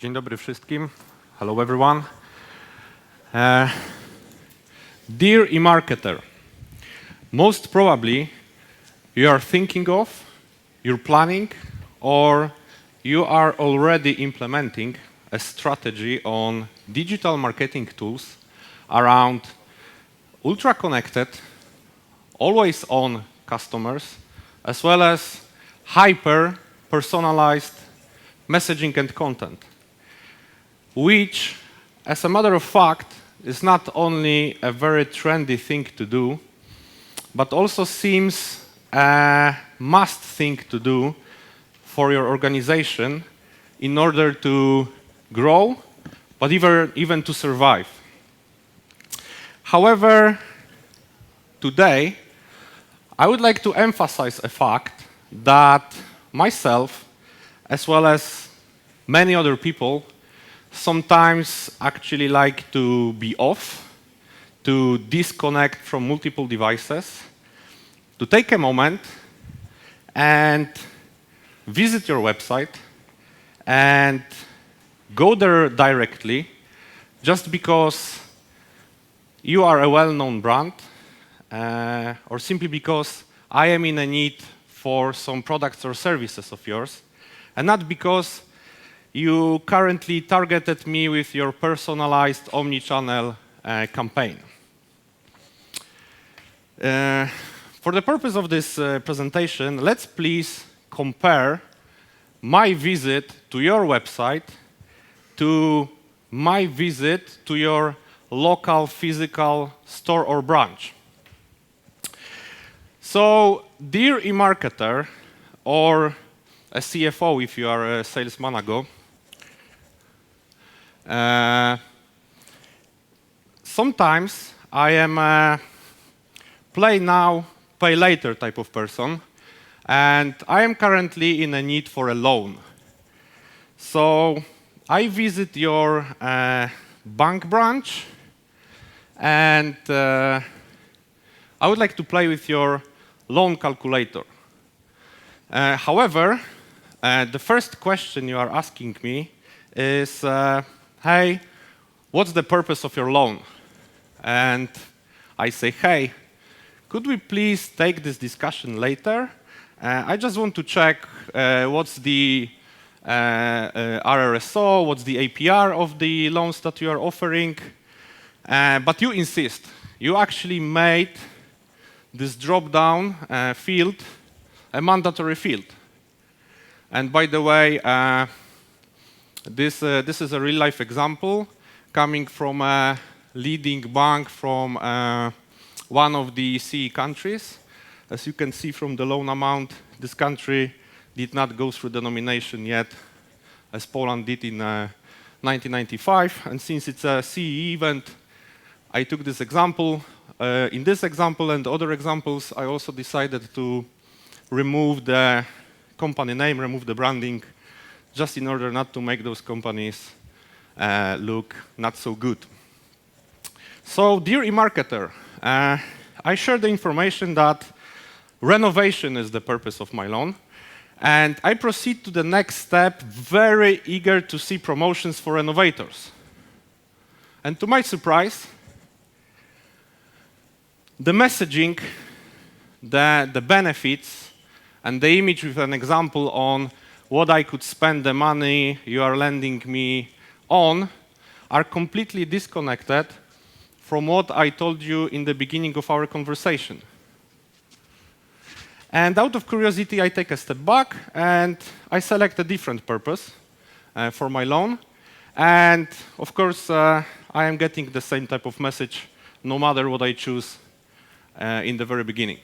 Dzień dobry wszystkim. Hello everyone. Dear e-marketer, most probably you are thinking of, you're planning, or you are already implementing a strategy on digital marketing tools around ultra-connected, always-on customers, as well as hyper-personalized messaging and content, which, as a matter of fact, is not only a very trendy thing to do, but also seems a must thing to do for your organization in order to grow, but even to survive. However, today, I would like to emphasize a fact that myself, as well as many other people, sometimes actually like to be off, to disconnect from multiple devices, to take a moment and visit your website and go there directly just because you are a well-known brand or simply because I am in a need for some products or services of yours, and not because you currently targeted me with your personalized omni-channel campaign. For the purpose of this presentation, let's please compare my visit to your website to my visit to your local physical store or branch. So, dear e-marketer, or a CFO if you are a sales manager, sometimes I am a play now, pay later type of person, and I am currently in a need for a loan. So I visit your bank branch, and I would like to play with your loan calculator. However, the first question you are asking me is, hey, what's the purpose of your loan? And I say, hey, could we please take this discussion later? I just want to check what's the RRSO, what's the APR of the loans that you are offering. But you insist. You actually made this drop-down field a mandatory field. And by the way, this is a real-life example coming from a leading bank from one of the CE countries. As you can see from the loan amount, this country did not go through the nomination yet, as Poland did in 1995. And since it's a CE event, I took this example. In this example and other examples, I also decided to remove the company name, remove the branding, just in order not to make those companies look not so good. So, dear e-marketer, I share the information that renovation is the purpose of my loan, and I proceed to the next step, very eager to see promotions for renovators. And to my surprise, the messaging, the benefits, and the image with an example on what I could spend the money you are lending me on are completely disconnected from what I told you in the beginning of our conversation. And out of curiosity, I take a step back and I select a different purpose for my loan. And of course, I am getting the same type of message no matter what I choose in the very beginning.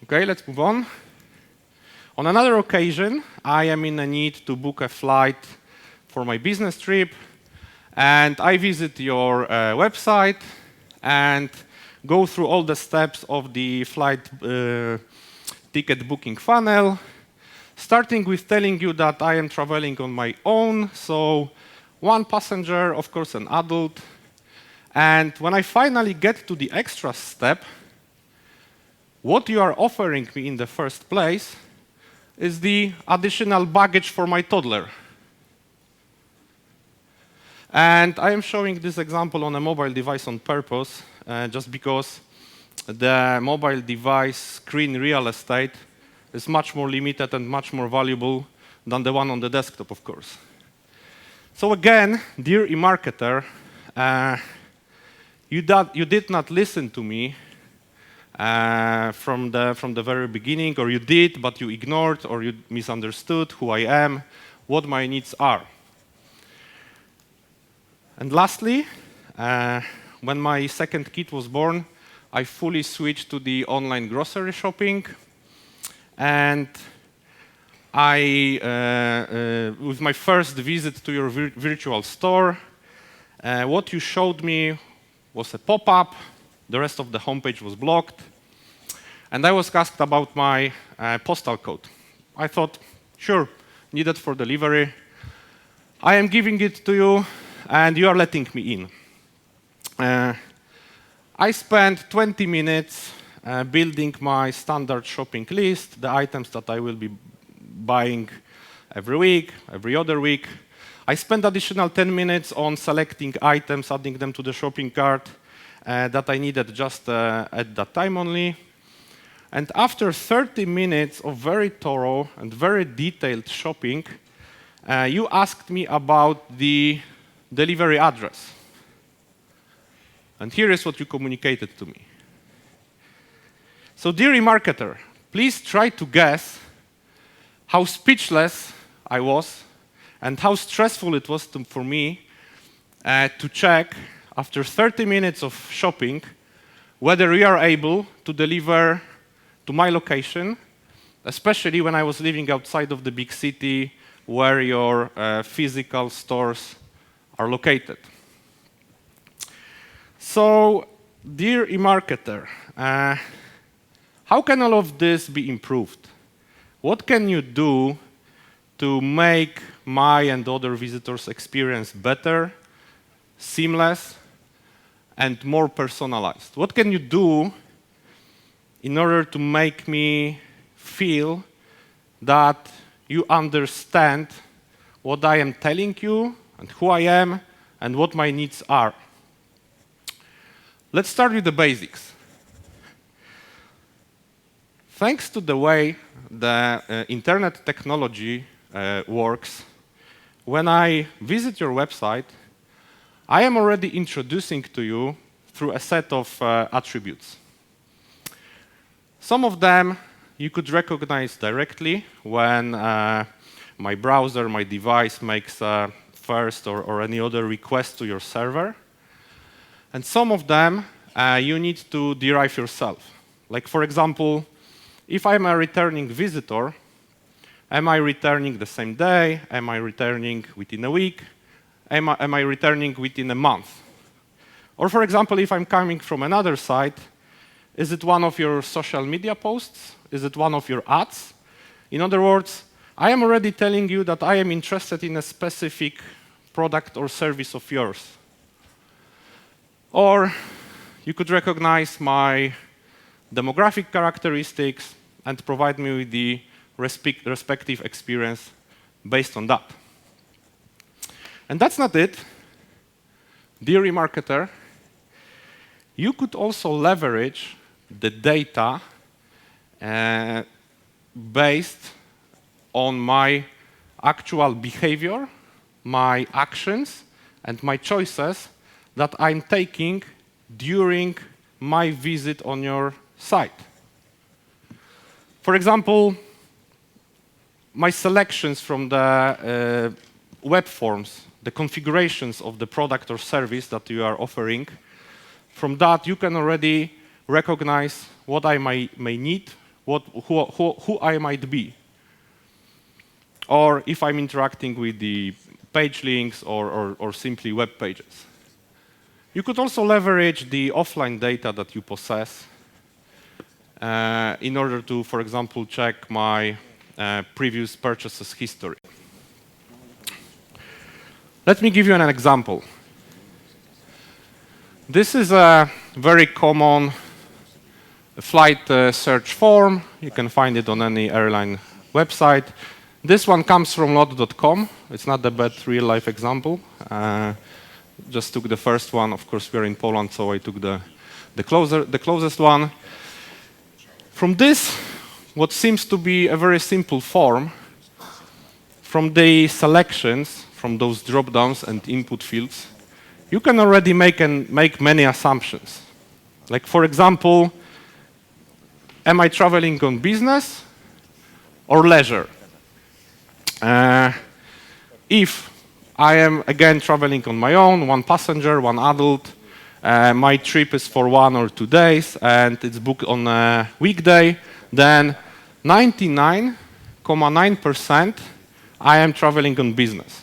Okay, let's move on. On another occasion, I am in a need to book a flight for my business trip, and I visit your website and go through all the steps of the flight ticket booking funnel, starting with telling you that I am traveling on my own, so one passenger, of course an adult, and when I finally get to the extra step, what you are offering me in the first place is the additional baggage for my toddler. And I am showing this example on a mobile device on purpose, just because the mobile device screen real estate is much more limited and much more valuable than the one on the desktop, of course. So again, dear e-marketer, you did not listen to me from the very beginning, or you did, but you ignored or you misunderstood who I am, what my needs are. And lastly, when my second kid was born, I fully switched to the online grocery shopping, and with my first visit to your virtual store, what you showed me was a pop-up. The rest of the homepage was blocked. And I was asked about my postal code. I thought, sure, needed for delivery. I am giving it to you, and you are letting me in. I spent 20 minutes building my standard shopping list, the items that I will be buying every week, every other week. I spent additional 10 minutes on selecting items, adding them to the shopping cart that I needed just at that time only. And after 30 minutes of very thorough and very detailed shopping, you asked me about the delivery address. And here is what you communicated to me. So, dear e-marketer, please try to guess how speechless I was and how stressful it was for me to check, after 30 minutes of shopping, whether we are able to deliver to my location, especially when I was living outside of the big city where your physical stores are located. So, dear e-marketer, how can all of this be improved? What can you do to make my and other visitors' experience better, seamless, and more personalized? What can you do in order to make me feel that you understand what I am telling you and who I am and what my needs are? Let's start with the basics. Thanks to the way the internet technology works, when I visit your website, I am already introducing to you through a set of attributes. Some of them you could recognize directly when my browser, my device makes a first or any other request to your server. And some of them you need to derive yourself. Like, for example, if I'm a returning visitor, am I returning the same day? Am I returning within a week? Am I returning within a month? Or, for example, if I'm coming from another site, is it one of your social media posts? Is it one of your ads? In other words, I am already telling you that I am interested in a specific product or service of yours. Or you could recognize my demographic characteristics and provide me with the respective experience based on that. And that's not it. Dear e-marketer, you could also leverage the data based on my actual behavior, my actions, and my choices that I'm taking during my visit on your site. For example, my selections from the web forms, the configurations of the product or service that you are offering, from that you can already recognize what I may need, who I might be. Or if I'm interacting with the page links or simply web pages. You could also leverage the offline data that you possess in order to, for example, check my previous purchases history. Let me give you an example. This is a very common flight search form. You can find it on any airline website. This one comes from lot.com. It's not a bad real-life example. Just took the first one. Of course, we're in Poland, so I took the closest one. From this, what seems to be a very simple form, from the selections, from those drop-downs and input fields, you can already make many assumptions. Like, for example, am I traveling on business or leisure? If I am, again, traveling on my own, one passenger, one adult, my trip is for 1 or 2 days, and it's booked on a weekday, then 99.9% I am traveling on business.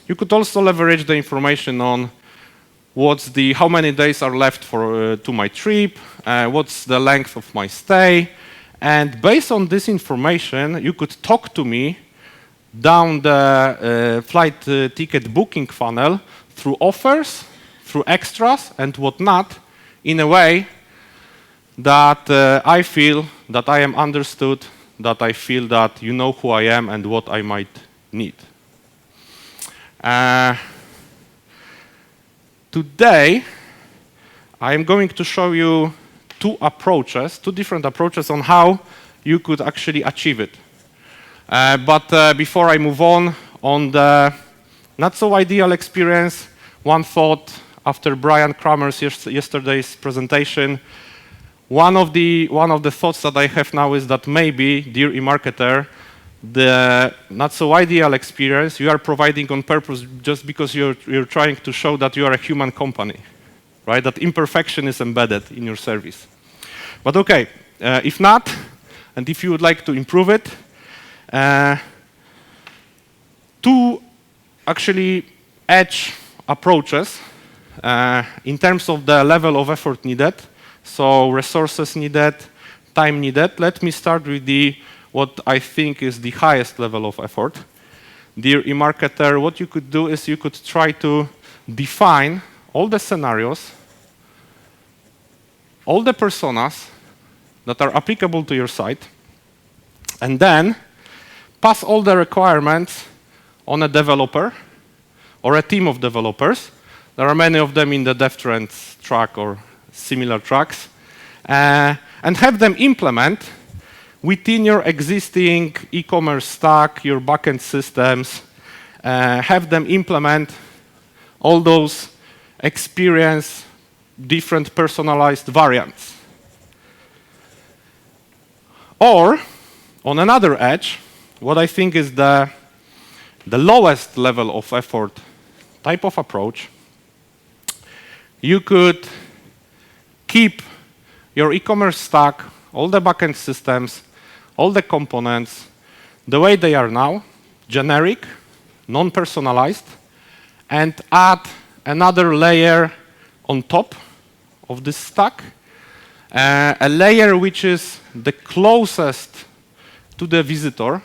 You could also leverage the information on how many days are left to my trip, what's the length of my stay, and based on this information, you could talk to me down the flight ticket booking funnel through offers, through extras, and whatnot, in a way that I feel that I am understood, that I feel that you know who I am and what I might need. Today, I am going to show you two different approaches on how you could actually achieve it. But before I move on the not so ideal experience, one thought after Brian Kramer's yesterday's presentation, one of the thoughts that I have now is that maybe, dear eMarketer, the not so ideal experience you are providing on purpose just because you're trying to show that you are a human company, right? That imperfection is embedded in your service. But okay, if not, and if you would like to improve it, two actually edge approaches in terms of the level of effort needed, so resources needed, time needed. Let me start with what I think is the highest level of effort. Dear eMarketer, what you could do is you could try to define all the scenarios, all the personas that are applicable to your site, and then pass all the requirements on a developer or a team of developers. There are many of them in the DevTrends track or similar tracks, and have them implement within your existing e-commerce stack, your backend systems, have them implement all those experience different personalized variants. Or, on another edge, what I think is the lowest level of effort type of approach, you could keep your e-commerce stack, all the backend systems, all the components, the way they are now, generic, non-personalized, and add another layer on top of this stack, a layer which is the closest to the visitor,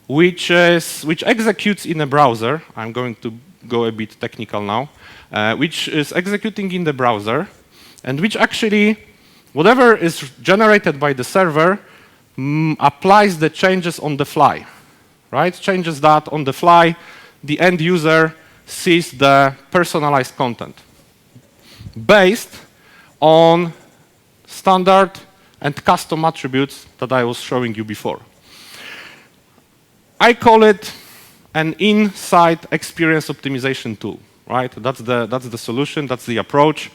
which executes in a browser. I'm going to go a bit technical now, which is executing in the browser, and which actually, whatever is generated by the server, applies the changes on the fly, right? Changes that on the fly, the end user sees the personalized content based on standard and custom attributes that I was showing you before. I call it an inside experience optimization tool, right? That's the solution, that's the approach.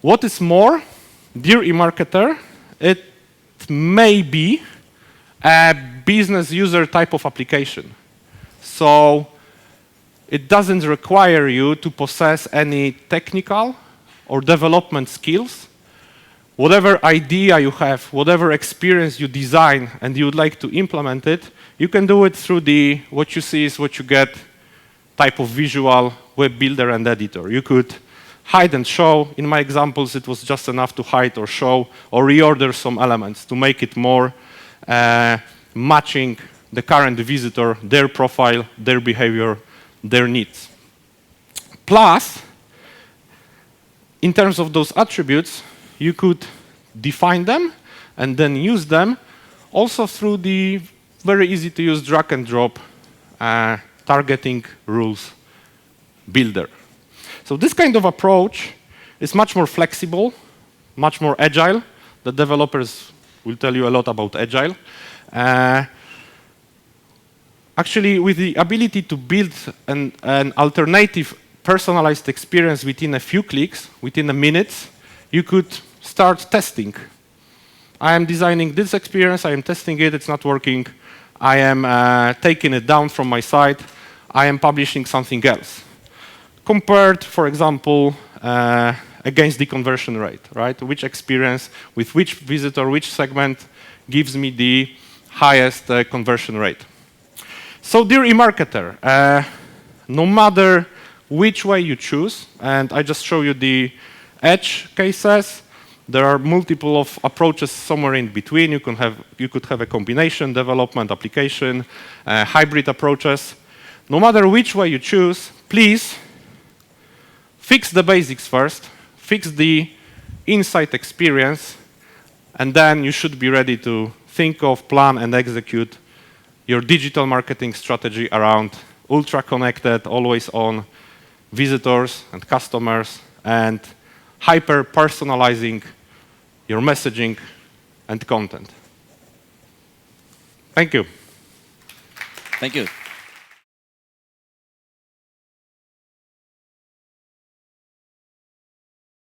What is more, dear eMarketer, it may be a business user type of application. So it doesn't require you to possess any technical or development skills. Whatever idea you have, whatever experience you design and you would like to implement it, you can do it through the what you see is what you get type of visual web builder and editor. You could hide and show. In my examples, it was just enough to hide or show or reorder some elements to make it more matching the current visitor, their profile, their behavior, their needs. Plus, in terms of those attributes, you could define them and then use them also through the very easy to use drag and drop targeting rules builder. So this kind of approach is much more flexible, much more agile. The developers will tell you a lot about agile. Actually, with the ability to build an alternative personalized experience within a few clicks, within a minute, you could start testing. I am designing this experience, I am testing it, it's not working. I am taking it down from my site, I am publishing something else. Compared, for example, against the conversion rate, right? Which experience, with which visitor, which segment gives me the highest conversion rate. So, dear e-marketer, no matter which way you choose, and I just show you the edge cases, there are multiple of approaches somewhere in between. You could have a combination, development, application, hybrid approaches. No matter which way you choose, please fix the basics first, fix the insight experience, and then you should be ready to think of, plan, and execute your digital marketing strategy around ultra-connected, always-on visitors and customers, and hyper-personalizing your messaging and content. Thank you. Thank you.